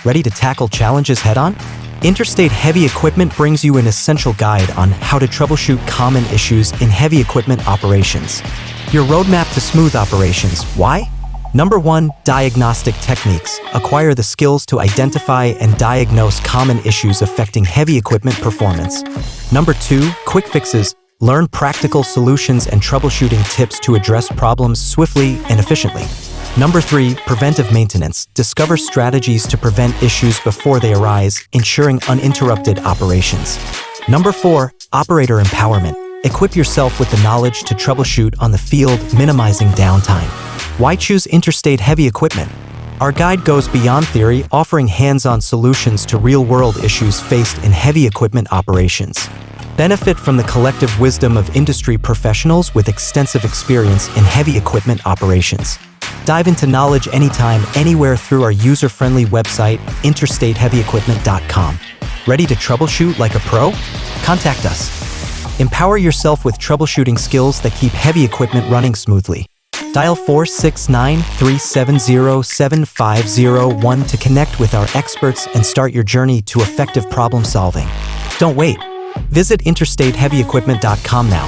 Ready to tackle challenges head-on? Interstate Heavy Equipment brings you an essential guide on how to troubleshoot common issues in heavy equipment operations. Your roadmap to smooth operations. Why? Number 1. Diagnostic techniques. Acquire the skills to identify and diagnose common issues affecting heavy equipment performance. Number 2. Quick fixes. Learn practical solutions and troubleshooting tips to address problems swiftly and efficiently. Number 3. Preventive maintenance. Discover strategies to prevent issues before they arise, ensuring uninterrupted operations. Number 4. Operator empowerment. Equip yourself with the knowledge to troubleshoot on the field, minimizing downtime. Why choose Interstate Heavy Equipment? Our guide goes beyond theory, offering hands-on solutions to real-world issues faced in heavy equipment operations. Benefit from the collective wisdom of industry professionals with extensive experience in heavy equipment operations. Dive into knowledge anytime, anywhere through our user-friendly website, interstateheavyequipment.com. Ready to troubleshoot like a pro? Contact us. Empower yourself with troubleshooting skills that keep heavy equipment running smoothly. Dial 469-370-7501 to connect with our experts and start your journey to effective problem solving. Don't wait. Visit interstateheavyequipment.com now.